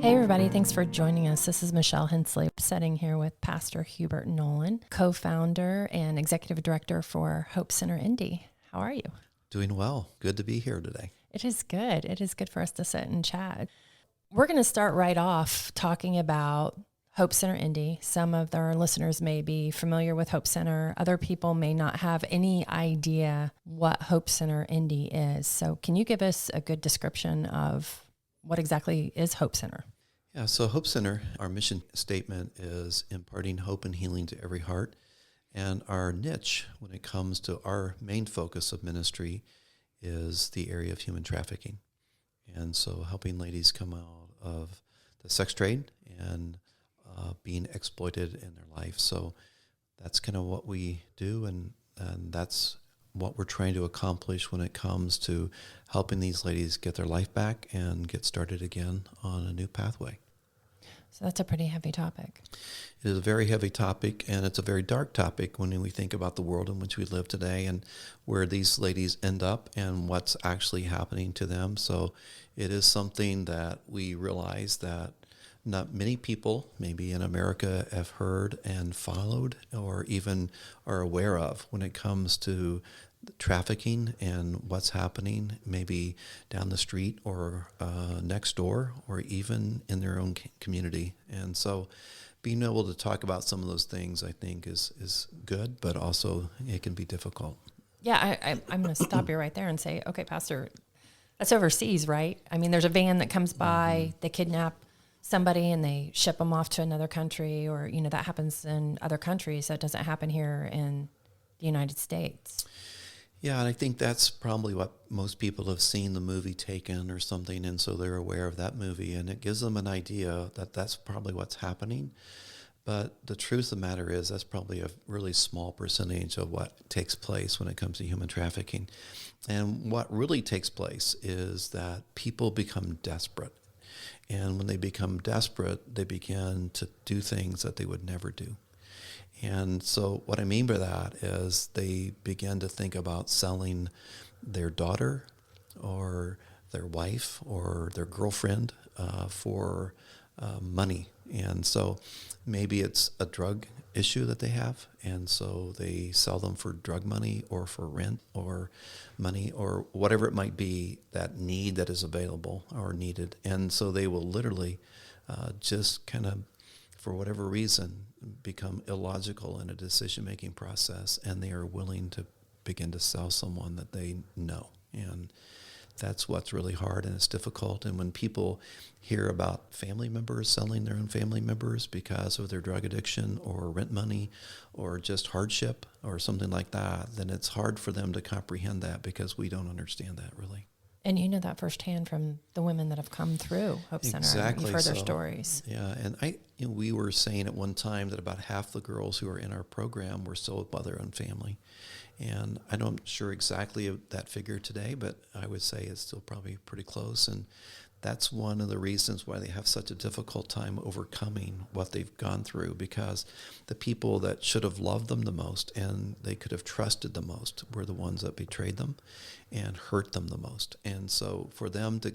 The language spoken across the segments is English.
Hey everybody, thanks for joining us. This is Michelle Hensley, sitting here with Pastor Hubert Nolen, co-founder and executive director for Hope Center Indy. How are you? Doing well. Good to be here today. It is good. It is good for us to sit and chat. We're going to start right off talking about Hope Center Indy. Some of our listeners may be familiar with Hope Center. Other people may not have any idea what Hope Center Indy is. So can you give us a good description of what exactly is Hope Center? Yeah, so Hope Center, our mission statement is imparting hope and healing to every heart. And our niche, when it comes to our main focus of ministry, is the area of human trafficking. And so helping ladies come out of the sex trade and being exploited in their life. So that's kind of what we do, and that's what we're trying to accomplish when it comes to helping these ladies get their life back and get started again on a new pathway. So that's a pretty heavy topic. It is a very heavy topic, and it's a very dark topic when we think about the world in which we live today and where these ladies end up and what's actually happening to them. So it is something that we realize that not many people, maybe in America, have heard and followed or even are aware of when it comes to trafficking and what's happening maybe down the street or next door or even in their own community. And so being able to talk about some of those things, I think, is good, but also it can be difficult. Yeah, I'm going to stop you right there and say, okay, Pastor, that's overseas, right? I mean, there's a van that comes by, they kidnap somebody and they ship them off to another country, or, you know, that happens in other countries. That doesn't happen here in the United States. Yeah, and I think that's probably what most people have seen the movie Taken or something, and so they're aware of that movie, and it gives them an idea that that's probably what's happening. But the truth of the matter is that's probably a really small percentage of what takes place when it comes to human trafficking. And what really takes place is that people become desperate. And when they become desperate, they begin to do things that they would never do. And so what I mean by that is they begin to think about selling their daughter or their wife or their girlfriend for money. And so maybe it's a drug issue that they have, and so they sell them for drug money or for rent or money or whatever it might be, that need that is available or needed. And so they will literally just kind of, for whatever reason, become illogical in a decision-making process, and they are willing to begin to sell someone that they know. And that's what's really hard, and it's difficult. And when people hear about family members selling their own family members because of their drug addiction or rent money or just hardship or something like that, then it's hard for them to comprehend that because we don't understand that really. And you know that firsthand from the women that have come through Hope Center. Exactly. You've heard their stories. Yeah, and we were saying at one time that about half the girls who are in our program were sold by their own family. And I'm not sure exactly of that figure today, but I would say it's still probably pretty close. And that's one of the reasons why they have such a difficult time overcoming what they've gone through, because the people that should have loved them the most and they could have trusted the most were the ones that betrayed them and hurt them the most. And so for them to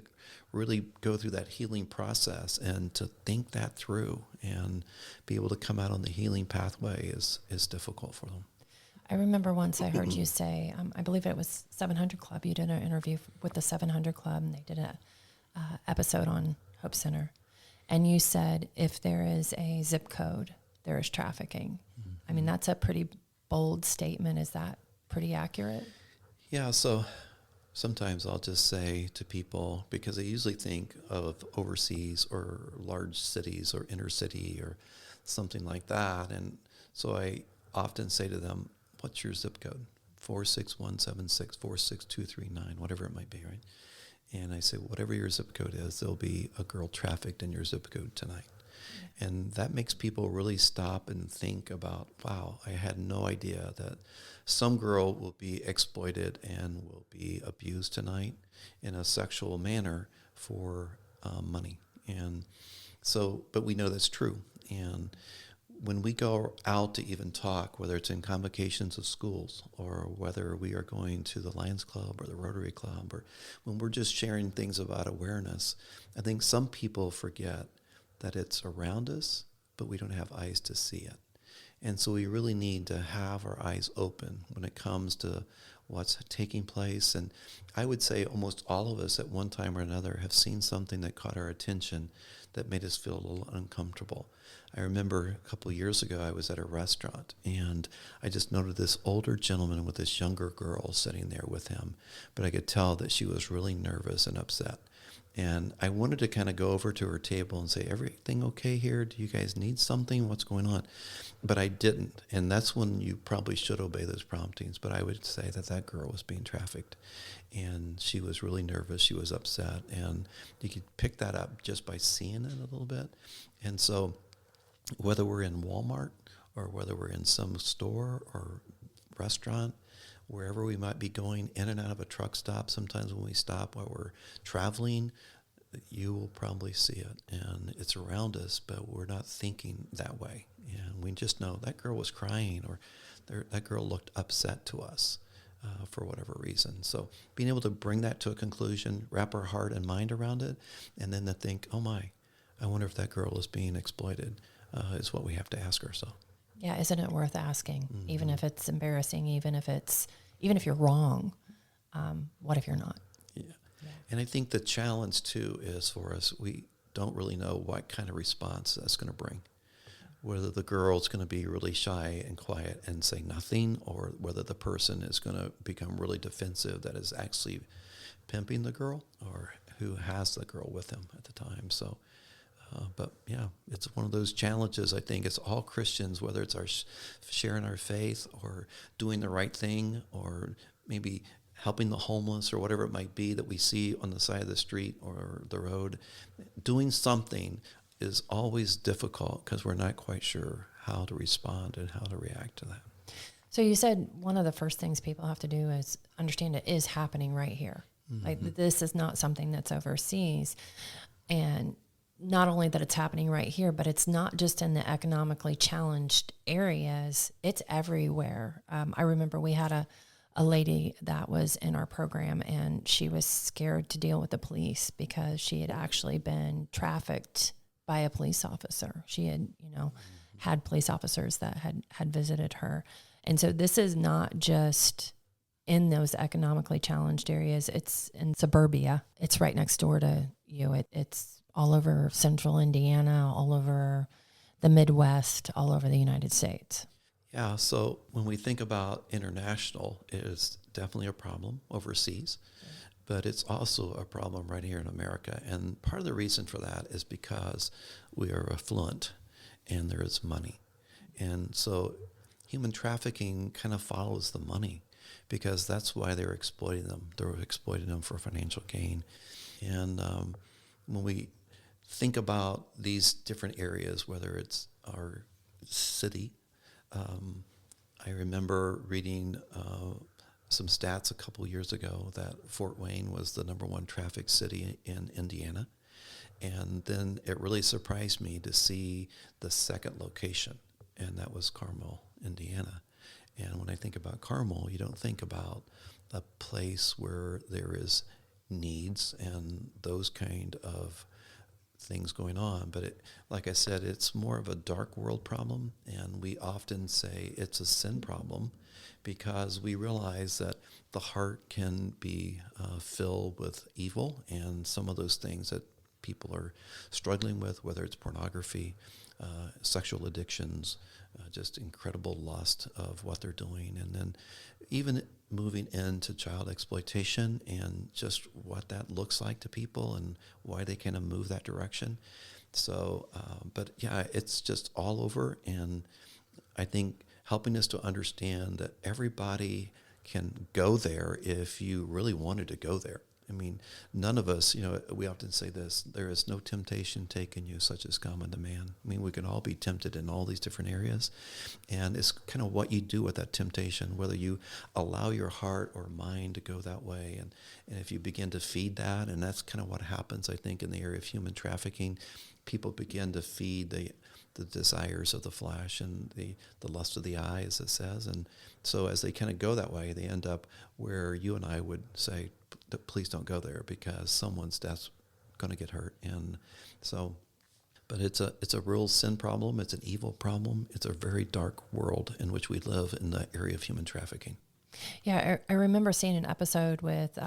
really go through that healing process and to think that through and be able to come out on the healing pathway is difficult for them. I remember once I heard you say, I believe it was 700 Club. You did an interview with the 700 Club, and they did a episode on Hope Center. And you said, if there is a zip code, there is trafficking. Mm-hmm. I mean, that's a pretty bold statement. Is that pretty accurate? Yeah, so sometimes I'll just say to people, because they usually think of overseas or large cities or inner city or something like that. And so I often say to them, what's your zip code? 46176, 46239, whatever it might be, right? And I say, whatever your zip code is, there'll be a girl trafficked in your zip code tonight. Yeah. And that makes people really stop and think about, wow, I had no idea that some girl will be exploited and will be abused tonight in a sexual manner for money. And so, but we know that's true. And when we go out to even talk, whether it's in convocations of schools or whether we are going to the Lions Club or the Rotary Club, or when we're just sharing things about awareness, I think some people forget that it's around us, but we don't have eyes to see it. And so we really need to have our eyes open when it comes to what's taking place. And I would say almost all of us at one time or another have seen something that caught our attention that made us feel a little uncomfortable. I remember a couple of years ago, I was at a restaurant, and I just noted this older gentleman with this younger girl sitting there with him, but I could tell that she was really nervous and upset. And I wanted to kind of go over to her table and say, everything okay here? Do you guys need something? What's going on? But I didn't. And that's when you probably should obey those promptings. But I would say that that girl was being trafficked. And she was really nervous. She was upset. And you could pick that up just by seeing it a little bit. And so whether we're in Walmart or whether we're in some store or restaurant, wherever we might be going in and out of a truck stop, sometimes when we stop while we're traveling, you will probably see it. And it's around us, but we're not thinking that way. And we just know that girl was crying, or that girl looked upset to us for whatever reason. So being able to bring that to a conclusion, wrap our heart and mind around it, and then to think, oh my, I wonder if that girl is being exploited, is what we have to ask ourselves. Yeah, isn't it worth asking? Mm-hmm. Even if it's embarrassing, even if you're wrong, what if you're not? Yeah. And I think the challenge too is for us, we don't really know what kind of response that's going to bring. Whether the girl's going to be really shy and quiet and say nothing, or whether the person is going to become really defensive that is actually pimping the girl, or who has the girl with him at the time. So. But yeah, it's one of those challenges. I think it's all Christians, whether it's our sharing our faith or doing the right thing, or maybe helping the homeless or whatever it might be that we see on the side of the street or the road. Doing something is always difficult because we're not quite sure how to respond and how to react to that. So you said one of the first things people have to do is understand it is happening right here. Mm-hmm. Like this is not something that's overseas. And not only that it's happening right here, but it's not just in the economically challenged areas, it's everywhere. I remember we had a lady that was in our program, and she was scared to deal with the police because she had actually been trafficked by a police officer. She had, had police officers that had visited her. And so this is not just in those economically challenged areas. It's in suburbia. It's right next door to you. It's all over central Indiana, all over the Midwest, all over the United States. Yeah, so when we think about international, it is definitely a problem overseas, but it's also a problem right here in America. And part of the reason for that is because we are affluent and there is money. And so human trafficking kind of follows the money, because that's why they're exploiting them. They're exploiting them for financial gain. And when we think about these different areas, whether it's our city, I remember reading some stats a couple years ago that Fort Wayne was the number one trafficked city in Indiana. And then it really surprised me to see the second location, and that was Carmel, Indiana. And when I think about Carmel, you don't think about a place where there is needs and those kind of things going on. But like I said, it's more of a dark world problem, and we often say it's a sin problem because we realize that the heart can be filled with evil, and some of those things that people are struggling with, whether it's pornography, sexual addictions, just incredible lust of what they're doing, and then even moving into child exploitation and just what that looks like to people and why they kind of move that direction. So, but yeah, it's just all over. And I think helping us to understand that everybody can go there if you really wanted to go there. I mean, none of us, we often say this, there is no temptation taken you such as common to man. I mean, we can all be tempted in all these different areas. And it's kind of what you do with that temptation, whether you allow your heart or mind to go that way. And if you begin to feed that, and that's kind of what happens, I think, in the area of human trafficking, people begin to feed the desires of the flesh and the lust of the eye, as it says. And so as they kind of go that way, they end up where you and I would say, please don't go there, because someone's death's going to get hurt. And so But it's a real sin problem. It's an evil problem. It's a very dark world in which we live in the area of human trafficking. Yeah, I remember seeing an episode with,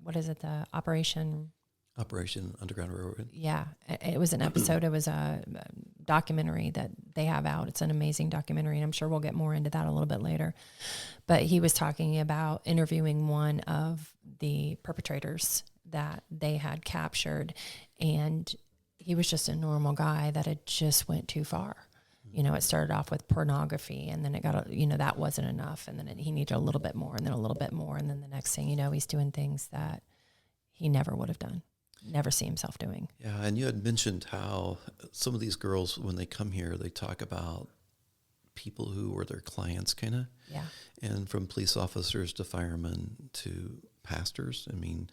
what is it, the Operation Underground Railroad. Yeah, it was an episode. It was a documentary that they have out. It's an amazing documentary, and I'm sure we'll get more into that a little bit later. But he was talking about interviewing one of the perpetrators that they had captured, and he was just a normal guy that had just went too far. You know, it started off with pornography, and then it got, that wasn't enough, and then he needed a little bit more, and then a little bit more, and then the next thing you know, he's doing things that he never would have done. Never see himself doing. Yeah, and you had mentioned how some of these girls, when they come here, they talk about people who were their clients, kind of. Yeah. And from police officers to firemen to pastors. I mean,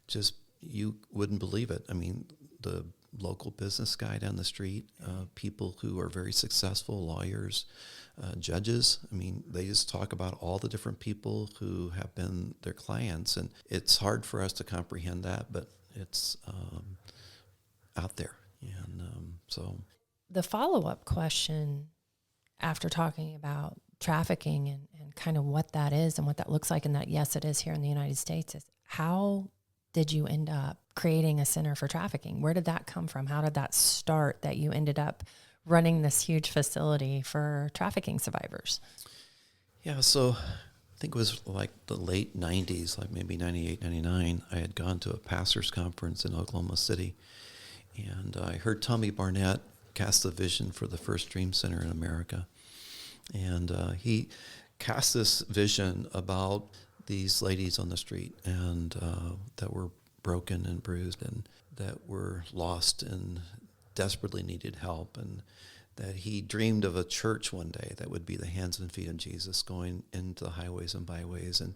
just you wouldn't believe it. I mean, the local business guy down the street, people who are very successful, lawyers, judges. I mean, they just talk about all the different people who have been their clients. And it's hard for us to comprehend that, but it's out there. And so the follow-up question after talking about trafficking and kind of what that is and what that looks like, and that, yes, it is here in the United States, is how did you end up creating a center for trafficking? Where did that come from? How did that start that you ended up running this huge facility for trafficking survivors? Yeah, so I think it was like the late 90s, like maybe 98, 99. I had gone to a pastor's conference in Oklahoma City, and I heard Tommy Barnett cast the vision for the first Dream Center in America. And he cast this vision about these ladies on the street and that were broken and bruised and that were lost and desperately needed help, and that he dreamed of a church one day that would be the hands and feet of Jesus, going into the highways and byways and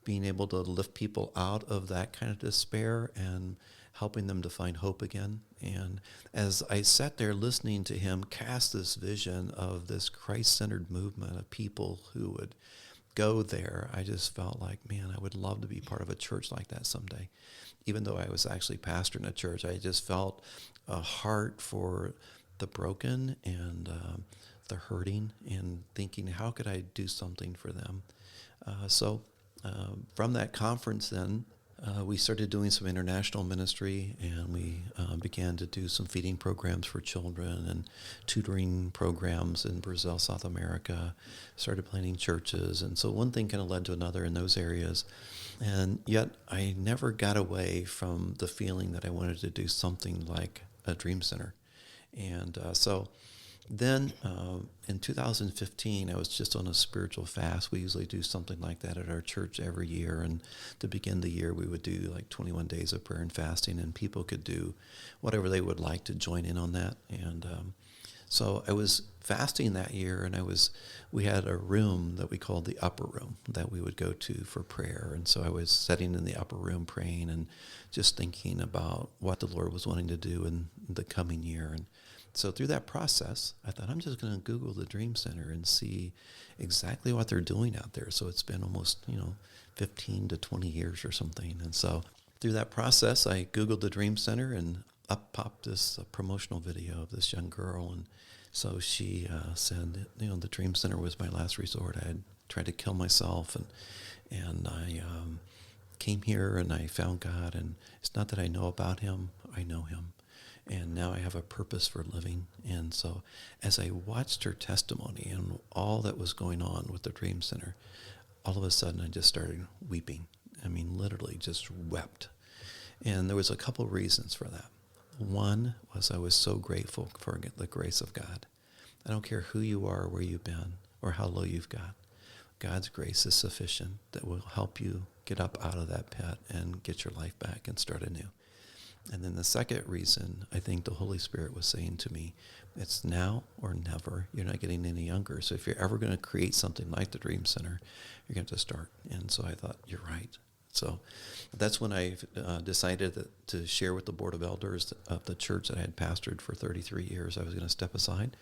being able to lift people out of that kind of despair and helping them to find hope again. And as I sat there listening to him cast this vision of this Christ-centered movement of people who would go there, I just felt like, man, I would love to be part of a church like that someday. Even though I was actually pastoring a church, I just felt a heart for the broken and the hurting, and thinking, how could I do something for them? So from that conference then, we started doing some international ministry, and we began to do some feeding programs for children and tutoring programs in Brazil, South America, started planting churches. And so one thing kind of led to another in those areas. And yet I never got away from the feeling that I wanted to do something like a Dream Center. And so then in 2015, I was just on a spiritual fast. We usually do something like that at our church every year. And to begin the year, we would do like 21 days of prayer and fasting, and people could do whatever they would like to join in on that. And so I was fasting that year, and we had a room that we called the upper room that we would go to for prayer. And so I was sitting in the upper room praying and just thinking about what the Lord was wanting to do in the coming year. And so through that process, I thought, I'm just going to Google the Dream Center and see exactly what they're doing out there. So it's been almost, 15 to 20 years or something. And so through that process, I Googled the Dream Center, and up popped this promotional video of this young girl. And so she said, the Dream Center was my last resort. I had tried to kill myself, and I came here and I found God. And it's not that I know about him, I know him. And now I have a purpose for living. And so as I watched her testimony and all that was going on with the Dream Center, all of a sudden I just started weeping. I mean, literally just wept. And there was a couple of reasons for that. One was I was so grateful for the grace of God. I don't care who you are, where you've been, or how low you've got. God's grace is sufficient that will help you get up out of that pit and get your life back and start anew. And then the second reason, I think the Holy Spirit was saying to me, it's now or never. You're not getting any younger. So if you're ever going to create something like the Dream Center, you're going to have to start. And so I thought, you're right. So that's when I decided to share with the Board of Elders of the church that I had pastored for 33 years. I was going to step aside,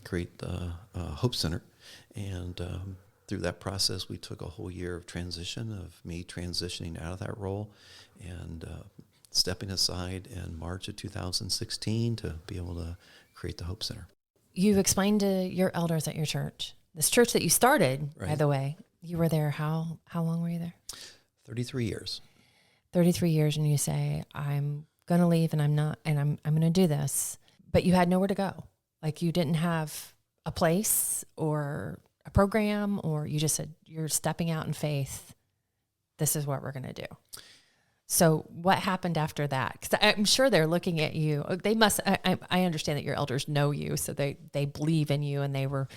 create the Hope Center. And through that process, we took a whole year of transition, of me transitioning out of that role and stepping aside in March of 2016 to be able to create the Hope Center. You've explained to your elders at your church, this church that you started, Right. by the way, you were there, how long were you there? 33 years. 33 years, and you say, I'm going to leave and I'm going to do this, but you had nowhere to go. Like, you didn't have a place or a program, or you just said, you're stepping out in faith. This is what we're going to do. So what happened after that? Because I'm sure they're looking at you. They must, I understand that your elders know you, so they believe in you, and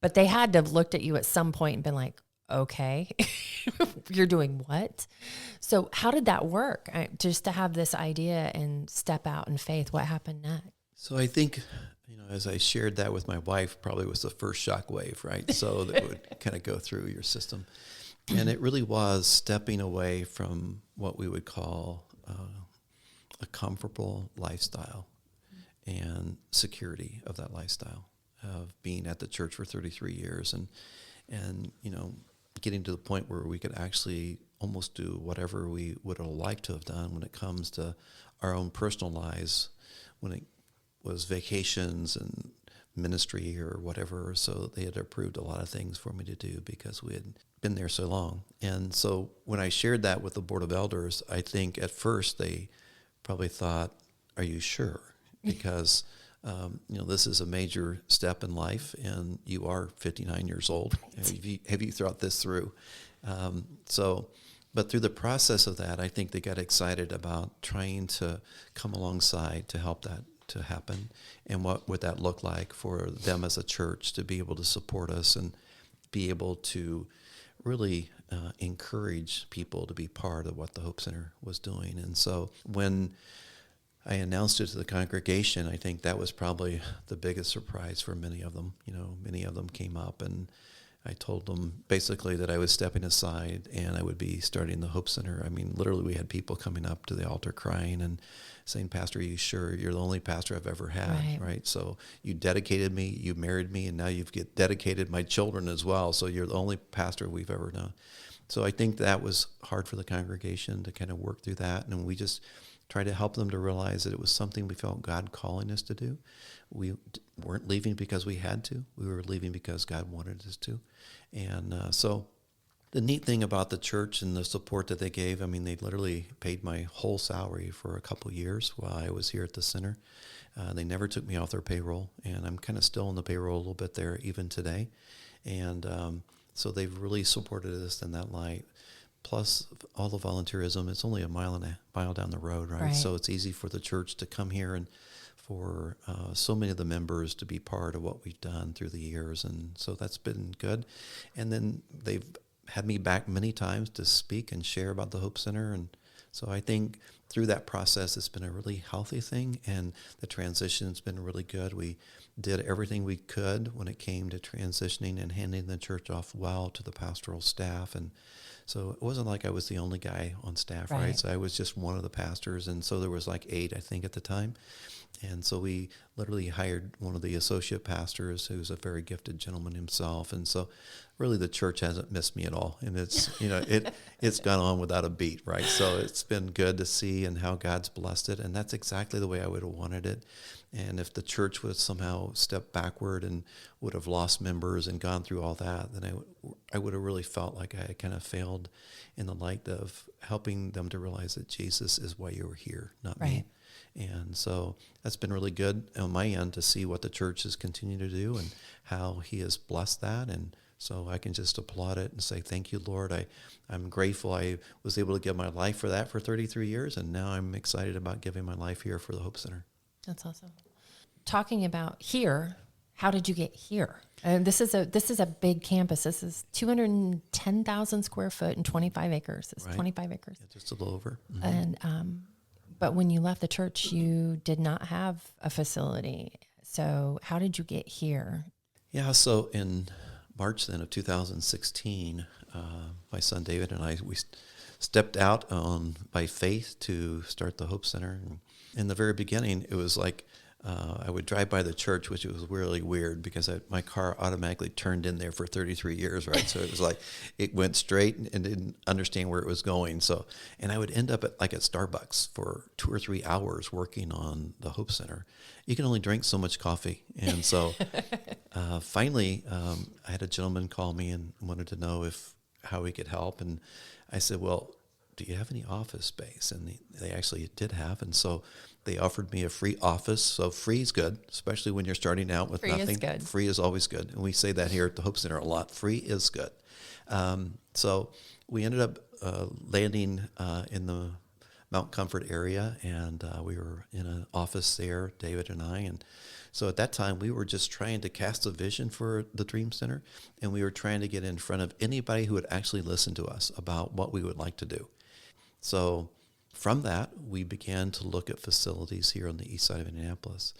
but they had to have looked at you at some point and been like, okay, you're doing what? So how did that work? Just to have this idea and step out in faith, what happened next? So I think, as I shared that with my wife, probably was the first shock wave, right? So that would kind of go through your system. And it really was stepping away from what we would call a comfortable lifestyle and security of that lifestyle, of being at the church for 33 years and getting to the point where we could actually almost do whatever we would have liked to have done when it comes to our own personal lives, when it was vacations and ministry or whatever. So they had approved a lot of things for me to do because we had been there so long. And so when I shared that with the Board of Elders, I think at first they probably thought, are you sure? Because, this is a major step in life, and you are 59 years old. Have you thought this through? But through the process of that, I think they got excited about trying to come alongside to help that to happen, and what would that look like for them as a church to be able to support us and be able to really encourage people to be part of what the Hope Center was doing. And so when I announced it to the congregation, I think that was probably the biggest surprise for many of them. Many of them came up, and I told them basically that I was stepping aside and I would be starting the Hope Center. I mean, literally we had people coming up to the altar crying and saying, Pastor, are you sure? You're the only pastor I've ever had, right? So you dedicated me, you married me, and now you've dedicated my children as well. So you're the only pastor we've ever known. So I think that was hard for the congregation to kind of work through that. And we just tried to help them to realize that it was something we felt God calling us to do. We weren't leaving because we had to. We were leaving because God wanted us to. And so the neat thing about the church and the support that they gave, I mean, they literally paid my whole salary for a couple of years while I was here at the center. They never took me off their payroll, and I'm kind of still on the payroll a little bit there even today. And so they've really supported us in that light. Plus all the volunteerism, it's only a mile down the road, right? So it's easy for the church to come here and for so many of the members to be part of what we've done through the years. And so that's been good. And then they've had me back many times to speak and share about the Hope Center. And so I think through that process, it's been a really healthy thing, and the transition's been really good. We did everything we could when it came to transitioning and handing the church off well to the pastoral staff. And so it wasn't like I was the only guy on staff, right? So I was just one of the pastors, and so there was like 8, I think, at the time. And so we literally hired one of the associate pastors, who's a very gifted gentleman himself. And so really the church hasn't missed me at all. And it's, it's gone on without a beat, right? So it's been good to see and how God's blessed it. And that's exactly the way I would have wanted it. And if the church would have somehow stepped backward and would have lost members and gone through all that, then I would have really felt like I kind of failed in the light of helping them to realize that Jesus is why you were here, not me. And so that's been really good on my end to see what the church has continued to do and how he has blessed that. And so I can just applaud it and say, thank you, Lord. I'm grateful I was able to give my life for that for 33 years. And now I'm excited about giving my life here for the Hope Center. That's awesome. Talking about here, how did you get here? And this is a big campus. This is 210,000 square foot and 25 acres. It's 25 acres. Yeah, just a little over. Mm-hmm. And, but when you left the church, you did not have a facility. So how did you get here? Yeah, so in March then of 2016, my son David and I, we stepped out by faith to start the Hope Center. And in the very beginning, it was like I would drive by the church, which was really weird because my car automatically turned in there for 33 years, right? So it was like it went straight and didn't understand where it was going. So, and I would end up at Starbucks for 2 or 3 hours working on the Hope Center. You can only drink so much coffee. And so finally, I had a gentleman call me and wanted to know how we could help. And I said, well, do you have any office space? And they actually did have. And so they offered me a free office. So free is good, especially when you're starting out with nothing. Free is good. Free is always good. And we say that here at the Hope Center a lot. Free is good. So we ended up landing in the Mount Comfort area, and we were in an office there, David and I. And so at that time, we were just trying to cast a vision for the Dream Center, and we were trying to get in front of anybody who would actually listen to us about what we would like to do. So from that, we began to look at facilities here on the east side of Indianapolis.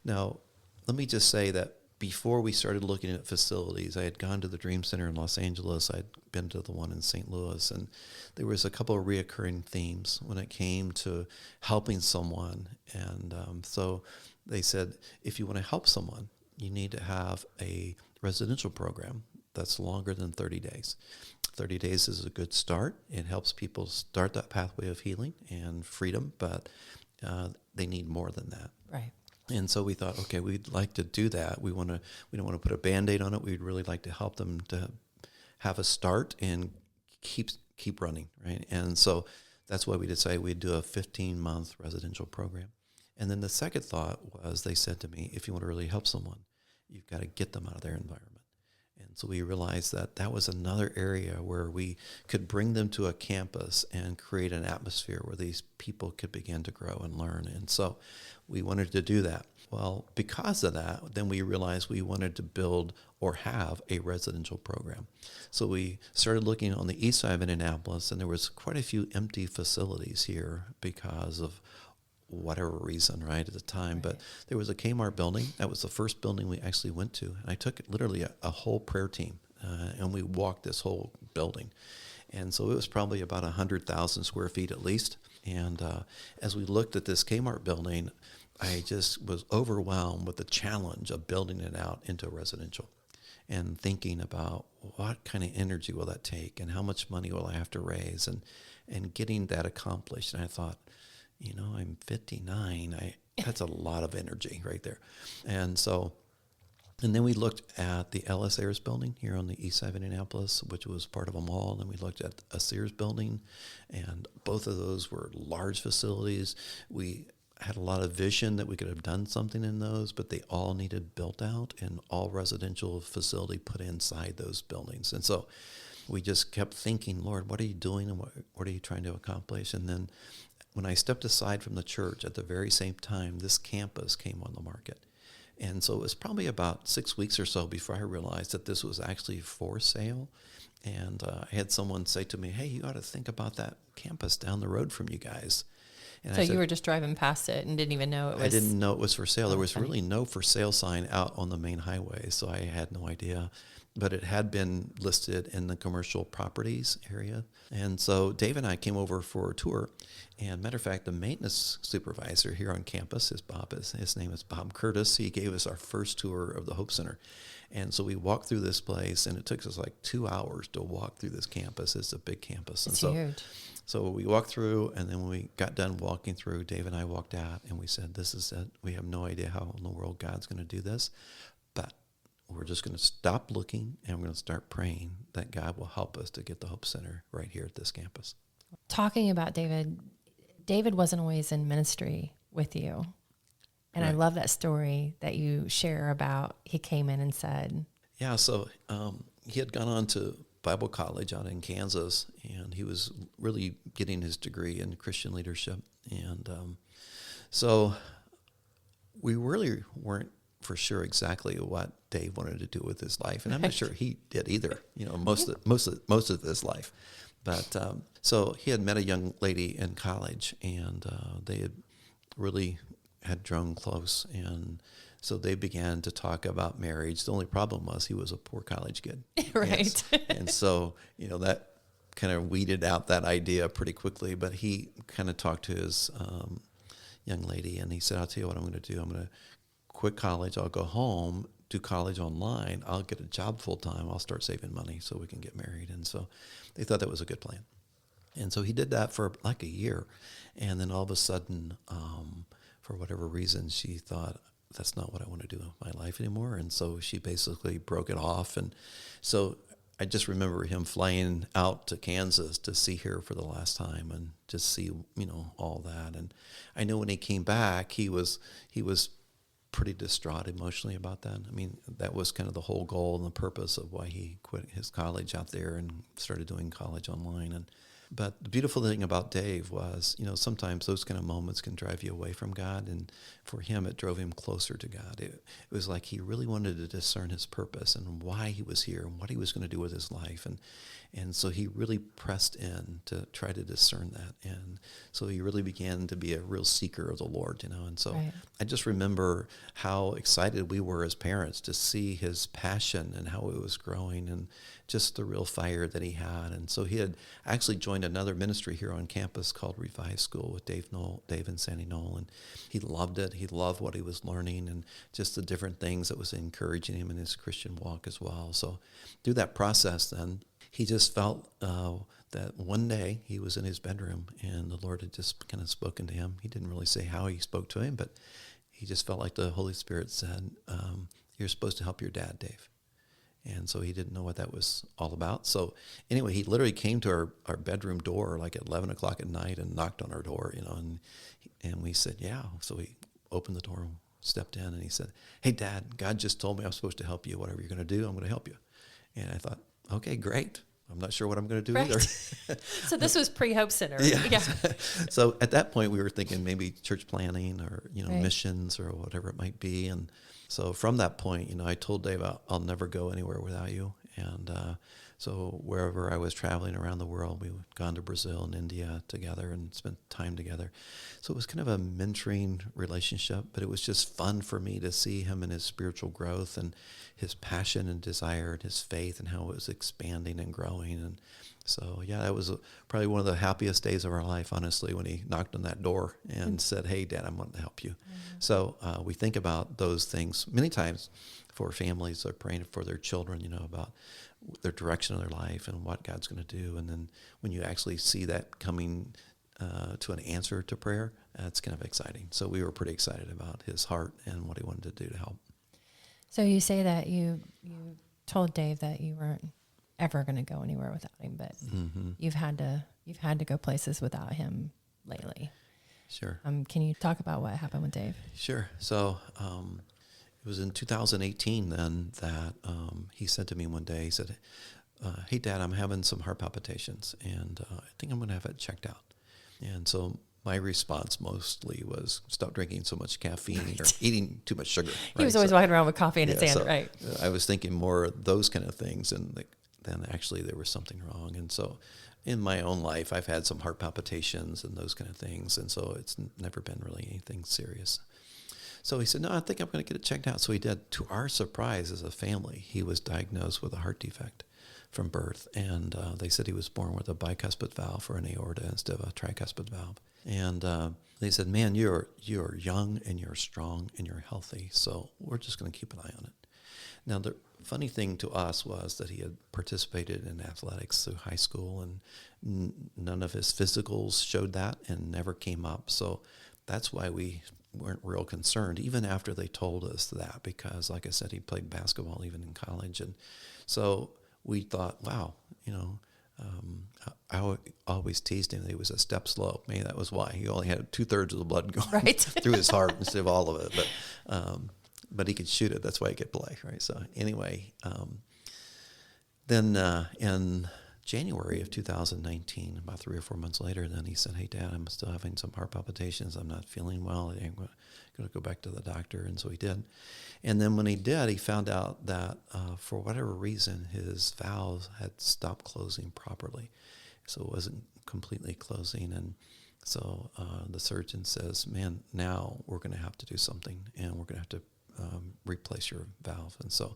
Now, let me just say that before we started looking at facilities, I had gone to the Dream Center in Los Angeles. I'd been to the one in St. Louis, and there was a couple of reoccurring themes when it came to helping someone. And so they said, if you want to help someone, you need to have a residential program that's longer than 30 days. 30 days is a good start. It helps people start that pathway of healing and freedom, but they need more than that. Right. And so we thought, okay, we'd like to do that. We don't want to put a Band-Aid on it. We'd really like to help them to have a start and keep running, right? And so that's why we decided we'd do a 15-month residential program. And then the second thought was, they said to me, if you want to really help someone, you've got to get them out of their environment. And so we realized that was another area where we could bring them to a campus and create an atmosphere where these people could begin to grow and learn. And so we wanted to do that. Well, because of that, then we realized we wanted to build or have a residential program. So we started looking on the east side of Indianapolis, and there was quite a few empty facilities here because of whatever reason, right, at the time. Right. But there was a Kmart building. That was the first building we actually went to. And I took literally a whole prayer team, and we walked this whole building. And so it was probably about 100,000 square feet at least. And as we looked at this Kmart building, I just was overwhelmed with the challenge of building it out into residential and thinking about what kind of energy will that take and how much money will I have to raise and getting that accomplished. And I thought, I'm 59. That's a lot of energy right there. And then we looked at the Ellis Ayers building here on the east side of Indianapolis, which was part of a mall. And we looked at a Sears building, and both of those were large facilities. We had a lot of vision that we could have done something in those, but they all needed built out and all residential facility put inside those buildings. And so we just kept thinking, Lord, what are you doing and what are you trying to accomplish? And then when I stepped aside from the church at the very same time, this campus came on the market. And so it was probably about 6 weeks or so before I realized that this was actually for sale. And I had someone say to me, hey, you ought to think about that campus down the road from you guys. And so you were just driving past it and didn't even know it was... I didn't know it was for sale. There was really no for sale sign out on the main highway, so I had no idea. But it had been listed in the commercial properties area. And so Dave and I came over for a tour. And matter of fact, the maintenance supervisor here on campus his name is Bob Curtis. He gave us our first tour of the Hope Center. And so we walked through this place, and it took us like 2 hours to walk through this campus. It's a big campus. It's huge. So we walked through, and then when we got done walking through, Dave and I walked out, and we said, this is it. We have no idea how in the world God's going to do this, but we're just going to stop looking, and we're going to start praying that God will help us to get the Hope Center right here at this campus. Talking about David wasn't always in ministry with you. And right. I love that story that you share about he came in and said. Yeah, so he had gone on to Bible college out in Kansas, and he was really getting his degree in Christian leadership. And so we really weren't for sure exactly what Dave wanted to do with his life, and I'm not sure he did either. Most of his life. But so he had met a young lady in college, and they had really had drawn close, and so they began to talk about marriage. The only problem was he was a poor college kid. Right. And so, that kind of weeded out that idea pretty quickly, but he kind of talked to his young lady, and he said, I'll tell you what I'm going to do. I'm going to quit college. I'll go home, do college online. I'll get a job full time. I'll start saving money so we can get married. And so they thought that was a good plan. And so he did that for like a year. And then all of a sudden, for whatever reason, she thought, that's not what I want to do with my life anymore. And so she basically broke it off. And so I just remember him flying out to Kansas to see her for the last time and just see, all that. And I know when he came back, he was pretty distraught emotionally about that. I mean, that was kind of the whole goal and the purpose of why he quit his college out there and started doing college online. But the beautiful thing about Dave was, sometimes those kind of moments can drive you away from God. And for him, it drove him closer to God. It was like he really wanted to discern his purpose and why he was here and what he was going to do with his life. And so he really pressed in to try to discern that. And so he really began to be a real seeker of the Lord, And so right. I just remember how excited we were as parents to see his passion and how it was growing and just the real fire that he had. And so he had actually joined another ministry here on campus called Revive School with Dave and Sandy Nolen. He loved it. He loved what he was learning and just the different things that was encouraging him in his Christian walk as well. So through that process then, he just felt that one day he was in his bedroom and the Lord had just kind of spoken to him. He didn't really say how he spoke to him, but he just felt like the Holy Spirit said, you're supposed to help your dad, Dave. And so he didn't know what that was all about. So anyway, he literally came to our bedroom door like at 11 o'clock at night and knocked on our door, and we said, yeah. So we opened the door, stepped in, and he said, hey, Dad, God just told me I'm supposed to help you. Whatever you're going to do, I'm going to help you. And I thought, okay, great. I'm not sure what I'm going to do either. So this was pre-Hope Center. Yeah. So at that point, we were thinking maybe church planning or, right. missions or whatever it might be. And so from that point, I told Dave, I'll never go anywhere without you. And so wherever I was traveling around the world, we've gone to Brazil and India together and spent time together. So it was kind of a mentoring relationship, but it was just fun for me to see him in his spiritual growth and his passion and desire and his faith and how it was expanding and growing. And so, yeah, that was probably one of the happiest days of our life, honestly, when he knocked on that door and said, hey, Dad, I'm wanting to help you. Mm-hmm. So we think about those things many times for families. They're praying for their children, about their direction of their life and what God's going to do. And then when you actually see that coming to an answer to prayer, it's kind of exciting. So we were pretty excited about his heart and what he wanted to do to help. So you say that you told Dave that you weren't ever going to go anywhere without him, but mm-hmm. you've had to go places without him lately. Sure. Can you talk about what happened with Dave? Sure. So it was in 2018 then that he said to me one day, he said, hey, Dad, I'm having some heart palpitations, and I think I'm going to have it checked out. And so my response mostly was stop drinking so much caffeine or eating too much sugar. Right? He was always walking around with coffee in his hand, so right? I was thinking more of those kind of things, and then actually there was something wrong. And so in my own life, I've had some heart palpitations and those kind of things, and so it's never been really anything serious. So he said, no, I think I'm going to get it checked out. So he did. To our surprise as a family, he was diagnosed with a heart defect from birth, and they said he was born with a bicuspid valve for an aorta instead of a tricuspid valve. And they said, man, you're young and you're strong and you're healthy, so we're just going to keep an eye on it. Now, the funny thing to us was that he had participated in athletics through high school, and none of his physicals showed that and never came up. So that's why we weren't real concerned, even after they told us that, because, like I said, he played basketball even in college. And so we thought, wow, I always teased him that he was a step slow. Maybe that was why. He only had 2/3 of the blood going right. through his heart instead of all of it. But he could shoot it. That's why he could play, right? So anyway, then in January of 2019, about 3 or 4 months later, then he said, hey, Dad, I'm still having some heart palpitations. I'm not feeling well. I'm going to go back to the doctor. And so he did. And then when he did, he found out that for whatever reason, his valves had stopped closing properly. So it wasn't completely closing. And so the surgeon says, man, now we're going to have to do something, and we're going to have to replace your valve. And so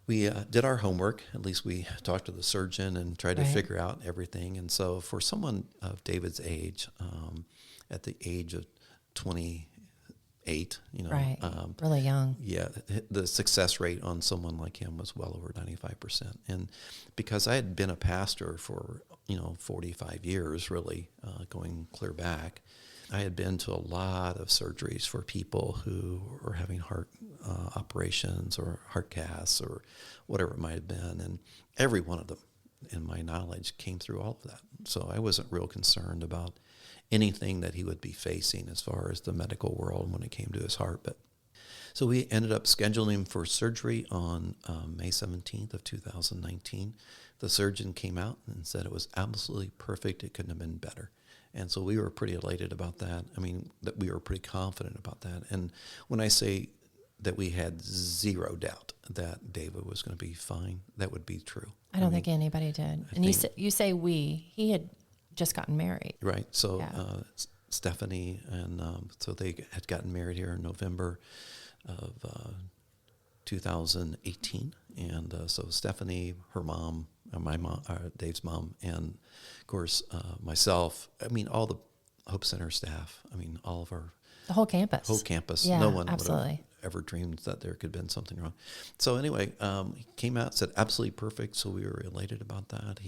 we did our homework. At least we talked to the surgeon and tried to figure out everything. And so for someone of David's age, at the age of 28, Right. Really young. Yeah, the success rate on someone like him was well over 95%. And because I had been a pastor for, 45 years, really, going clear back, I had been to a lot of surgeries for people who were having heart operations or heart casts or whatever it might have been. And every one of them, in my knowledge, came through all of that. So I wasn't real concerned about anything that he would be facing as far as the medical world when it came to his heart. But so we ended up scheduling him for surgery on May 17th of 2019. The surgeon came out and said it was absolutely perfect. It couldn't have been better. And so we were pretty elated about that. I mean, that we were pretty confident about that. And when I say that we had zero doubt that David was going to be fine, that would be true. I don't think anybody did. And you say we. He had just gotten married. Right. So Stephanie and so they had gotten married here in November of 2018. And so Stephanie, her mom, my mom, Dave's mom, and of course myself, I mean, all the Hope Center staff, I mean, all of our... The whole campus. Yeah, no one absolutely. would have ever dreamed that there could have been something wrong. So anyway, he came out, said absolutely perfect, so we were elated about that.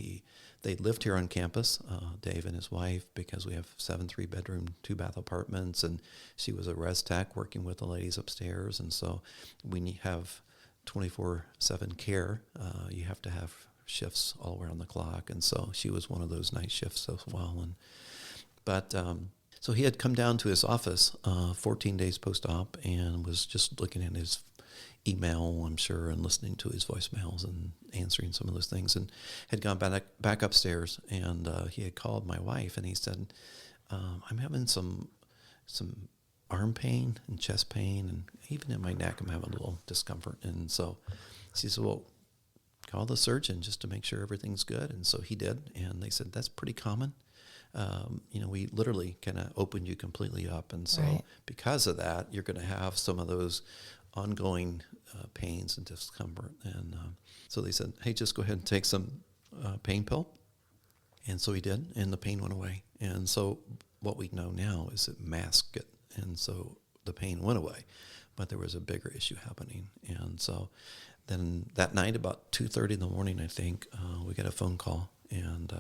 They lived here on campus, Dave and his wife, because we have 7 3-bedroom, 2-bath apartments, and she was a res tech working with the ladies upstairs, and so we have 24/7 care. You have to have shifts all around the clock, and so she was one of those night shifts as well. So he had come down to his office 14 days post-op and was just looking at his email, I'm sure, and listening to his voicemails and answering some of those things, and had gone back upstairs, and he had called my wife, and he said, I'm having some arm pain and chest pain, and even in my neck I'm having a little discomfort. And so she said, well, call the surgeon just to make sure everything's good. And so he did, and they said, that's pretty common. We literally kind of opened you completely up. And so because of that, you're going to have some of those ongoing pains and discomfort. And so they said, hey, just go ahead and take some pain pill. And so he did, and the pain went away. And so what we know now is it masked it. And so the pain went away, but there was a bigger issue happening. And so then that night, about 2:30 in the morning, I think, we got a phone call and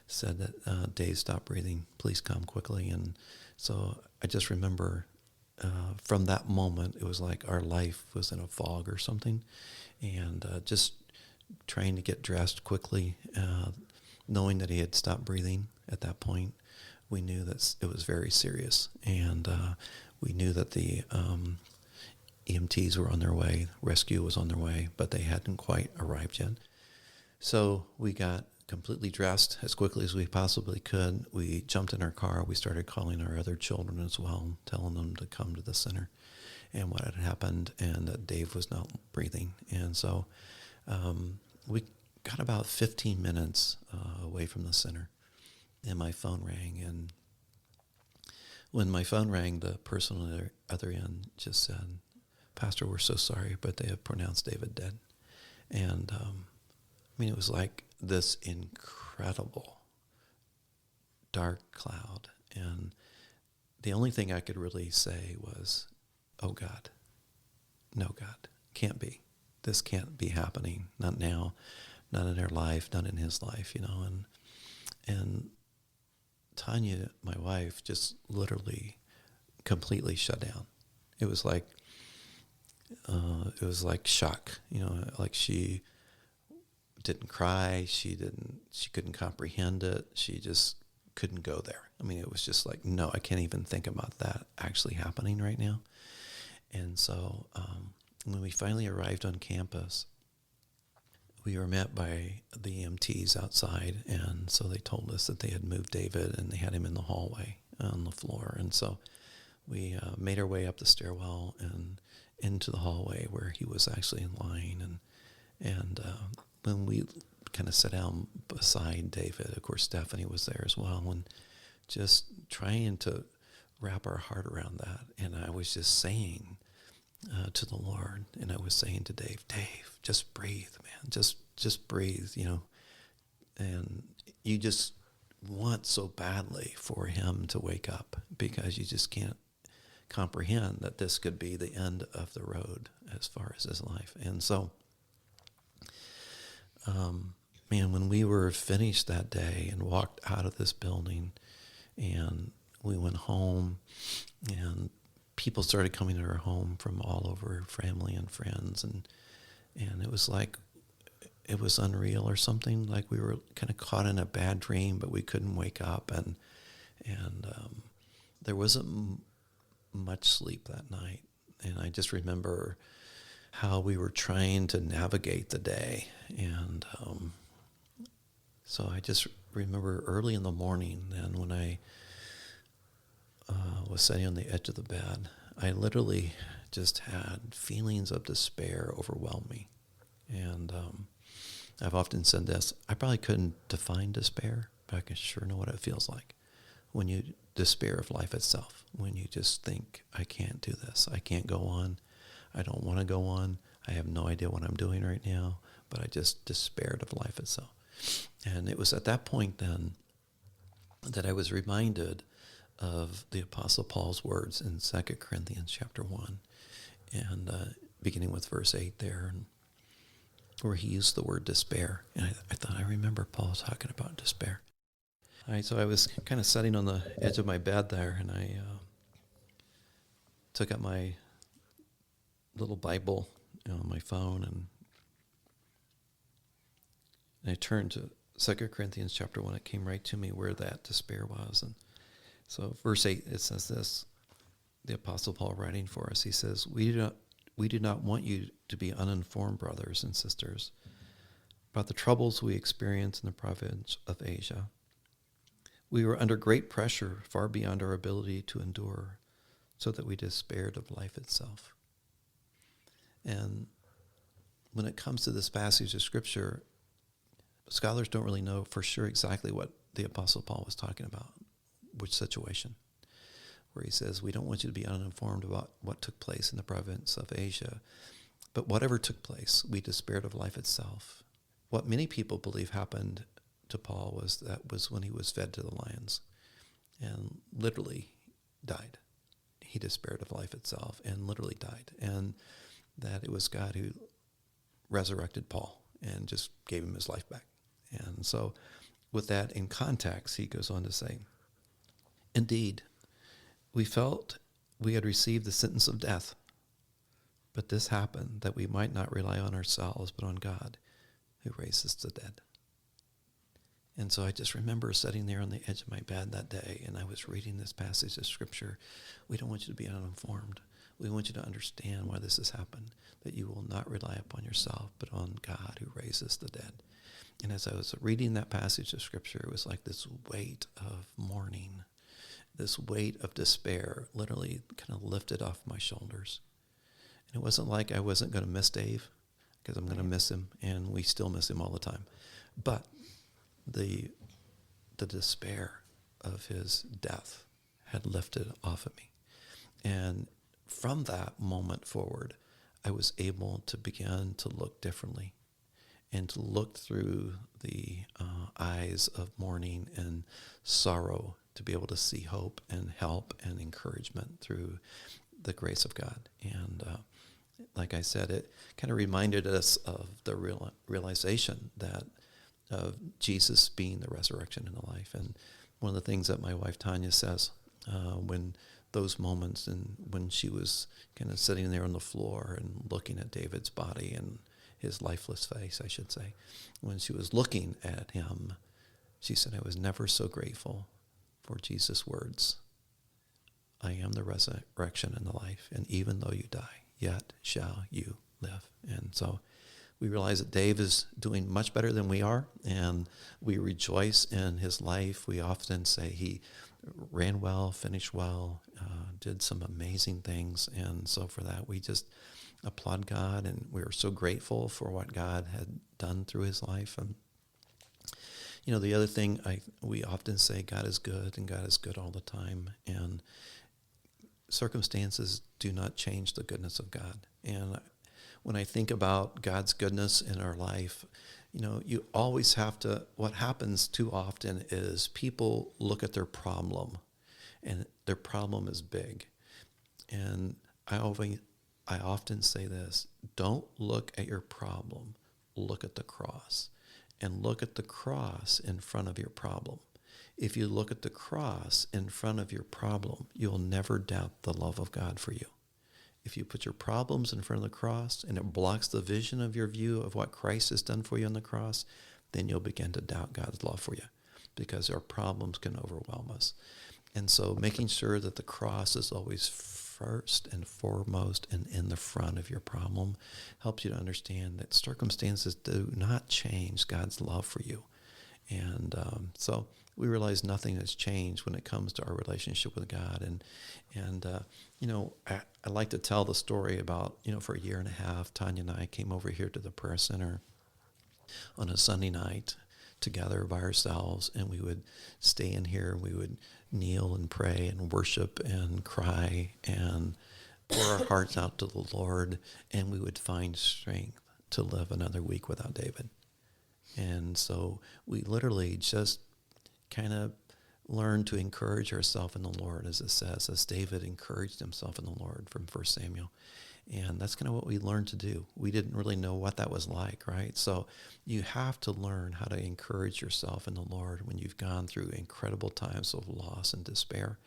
said that Dave stopped breathing. Please come quickly. And so I just remember from that moment, it was like our life was in a fog or something. And just trying to get dressed quickly, knowing that he had stopped breathing at that point, we knew that it was very serious. And we knew that the EMTs were on their way, rescue was on their way, but they hadn't quite arrived yet. So we got completely dressed as quickly as we possibly could. We jumped in our car. We started calling our other children as well, telling them to come to the center and what had happened, and that Dave was not breathing. And so we got about 15 minutes away from the center, and my phone rang. And when my phone rang, the person on the other end just said, Pastor, we're so sorry, but they have pronounced David dead. And it was like this incredible dark cloud. And the only thing I could really say was, oh God, no God, can't be. This can't be happening. Not now, not in their life, not in his life, And Tanya, my wife, just literally completely shut down. It was like shock, like she didn't cry. She couldn't comprehend it. She just couldn't go there. It was just like, no, I can't even think about that actually happening right now. And so when we finally arrived on campus, we were met by the EMTs outside, and so they told us that they had moved David and they had him in the hallway on the floor. And so we made our way up the stairwell and into the hallway where he was actually lying. And when we kind of sat down beside David, of course Stephanie was there as well, and just trying to wrap our heart around that. And I was just saying to the Lord, and I was saying to Dave, just breathe, man, just breathe, and you just want so badly for him to wake up, because you just can't comprehend that this could be the end of the road as far as his life. And so, man, when we were finished that day and walked out of this building and we went home, and people started coming to our home from all over, family and friends, and it was like it was unreal or something, like we were kind of caught in a bad dream, but we couldn't wake up, and there wasn't much sleep that night. And I just remember how we were trying to navigate the day. And so I just remember early in the morning then, when I was sitting on the edge of the bed, I literally just had feelings of despair overwhelm me. And I've often said this, I probably couldn't define despair, but I can sure know what it feels like when you despair of life itself, when you just think, I can't do this, I can't go on, I don't want to go on, I have no idea what I'm doing right now, but I just despaired of life itself. And it was at that point then that I was reminded of the Apostle Paul's words in 2 Corinthians chapter 1, and beginning with verse 8 there, and where he used the word despair. And I thought, I remember Paul talking about despair. All right, so I was kind of sitting on the edge of my bed there, and I took out my little Bible on my phone, and I turned to 2 Corinthians chapter 1. It came right to me where that despair was. And so verse 8, it says this, the Apostle Paul writing for us, he says, we do not want you to be uninformed, brothers and sisters, about the troubles we experience in the province of Asia. We were under great pressure, far beyond our ability to endure, so that we despaired of life itself. And when it comes to this passage of Scripture, scholars don't really know for sure exactly what the Apostle Paul was talking about, which situation, where he says, we don't want you to be uninformed about what took place in the province of Asia. But whatever took place, we despaired of life itself. What many people believe happened to Paul was when he was fed to the lions and literally died. He despaired of life itself and literally died. And that it was God who resurrected Paul and just gave him his life back. And so with that in context, he goes on to say, indeed, we felt we had received the sentence of death, but this happened that we might not rely on ourselves, but on God, who raises the dead. And so I just remember sitting there on the edge of my bed that day, and I was reading this passage of Scripture. We don't want you to be uninformed. We want you to understand why this has happened, that you will not rely upon yourself, but on God, who raises the dead. And as I was reading that passage of Scripture, it was like this weight of mourning, this weight of despair literally kind of lifted off my shoulders. And it wasn't like I wasn't going to miss Dave, because I'm going to miss him, and we still miss him all the time. But the despair of his death had lifted off of me. And from that moment forward, I was able to begin to look differently and to look through the eyes of mourning and sorrow, to be able to see hope and help and encouragement through the grace of God. And like I said, it kind of reminded us of the realization that of Jesus being the resurrection and the life. And one of the things that my wife Tanya says when those moments, and when she was kind of sitting there on the floor and looking at David's body and his lifeless face, I should say, when she was looking at him, she said, I was never so grateful for Jesus' words, I am the resurrection and the life, and even though you die, yet shall you live. And so we realize that Dave is doing much better than we are, and we rejoice in his life. We often say he ran well, finished well, did some amazing things. And so for that, we just applaud God, and we are so grateful for what God had done through his life. And, you know, the other thing, we often say God is good, and God is good all the time. And circumstances do not change the goodness of God. And when I think about God's goodness in our life, you know, you always have to, what happens too often is people look at their problem, and their problem is big. And I often say this: don't look at your problem, look at the cross, and look at the cross in front of your problem. If you look at the cross in front of your problem, you'll never doubt the love of God for you. If you put your problems in front of the cross and it blocks the vision of your view of what Christ has done for you on the cross, then you'll begin to doubt God's love for you, because our problems can overwhelm us. And so making sure that the cross is always first and foremost and in the front of your problem helps you to understand that circumstances do not change God's love for you. And so we realize nothing has changed when it comes to our relationship with God. And I like to tell the story about, for a year and a half, Tanya and I came over here to the prayer center on a Sunday night together by ourselves, and we would stay in here and we would kneel and pray and worship and cry and pour our hearts out to the Lord, and we would find strength to live another week without David. And so we literally just kind of learned to encourage ourselves in the Lord, as it says, as David encouraged himself in the Lord from 1 Samuel. And that's kind of what we learned to do. We didn't really know what that was like, right? So you have to learn how to encourage yourself in the Lord when you've gone through incredible times of loss and despair.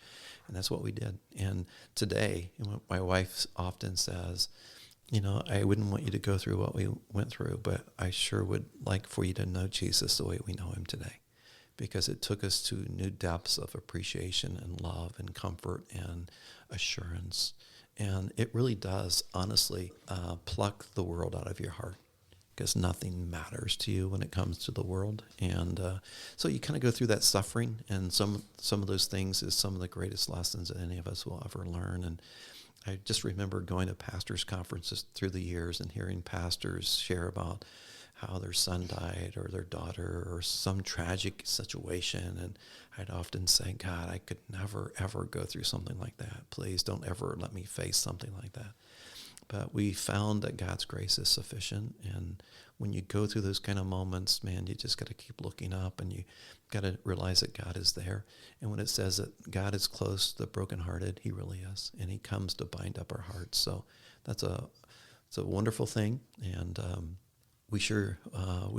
And that's what we did. And today, my wife often says, I wouldn't want you to go through what we went through, but I sure would like for you to know Jesus the way we know him today, because it took us to new depths of appreciation and love and comfort and assurance. And it really does, honestly, pluck the world out of your heart, because nothing matters to you when it comes to the world. And so you kind of go through that suffering, and some of those things is some of the greatest lessons that any of us will ever learn. And I just remember going to pastors' conferences through the years and hearing pastors share about how their son died or their daughter or some tragic situation. And I'd often say, God, I could never, ever go through something like that. Please don't ever let me face something like that. But we found that God's grace is sufficient. And when you go through those kind of moments, man, you just got to keep looking up, and you got to realize that God is there. And when it says that God is close to the brokenhearted, he really is. And he comes to bind up our hearts. So it's a wonderful thing. And we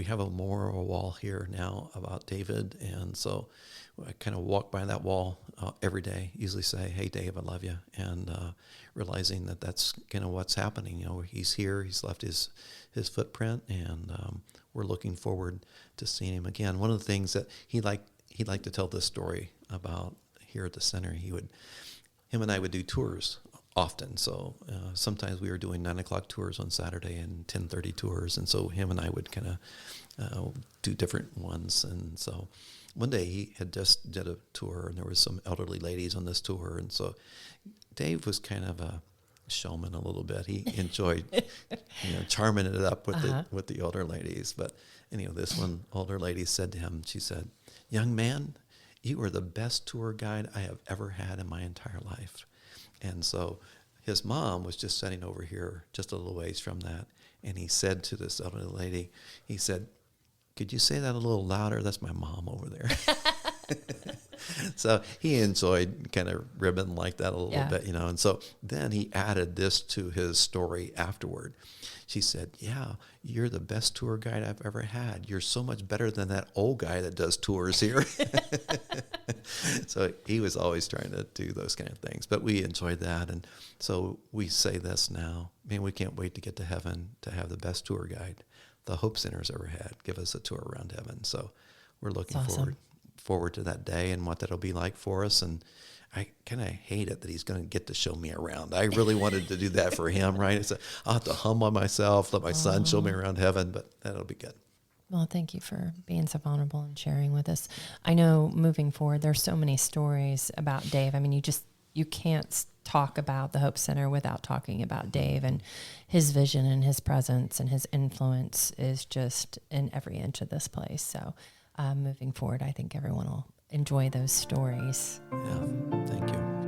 have a memorial wall here now about David. And so I kind of walk by that wall every day, usually say, hey, Dave, I love you. And realizing that that's kind of what's happening. He's here, he's left his footprint, and we're looking forward to seeing him again. One of the things that he liked to tell this story about here at the center, him and I would do tours often. So sometimes we were doing 9 o'clock tours on Saturday and 10:30 tours. And so him and I would kind of do different ones. And so one day he had just did a tour, and there was some elderly ladies on this tour. And so Dave was kind of a showman a little bit. He enjoyed charming it up with the older ladies. But this one older lady said to him, she said, young man, you are the best tour guide I have ever had in my entire life. And so his mom was just sitting over here just a little ways from that. And he said to this elderly lady, he said, could you say that a little louder? That's my mom over there. So he enjoyed kind of ribbing like that a little bit, And so then he added this to his story afterward. She said, yeah, you're the best tour guide I've ever had. You're so much better than that old guy that does tours here. So he was always trying to do those kind of things. But we enjoyed that. And so we say this now. Man, we can't wait to get to heaven to have the best tour guide the Hope Center's ever had give us a tour around heaven. So we're looking forward to that day and what that'll be like for us. And I kind of hate it that he's going to get to show me around. I really wanted to do that for him, right? I'll have to humble myself, let my son show me around heaven, but that'll be good. Well, thank you for being so vulnerable and sharing with us. I know moving forward, there's so many stories about Dave. I mean, you can't talk about the Hope Center without talking about Dave, and his vision and his presence and his influence is just in every inch of this place. So moving forward, I think everyone will enjoy those stories. Yeah, thank you.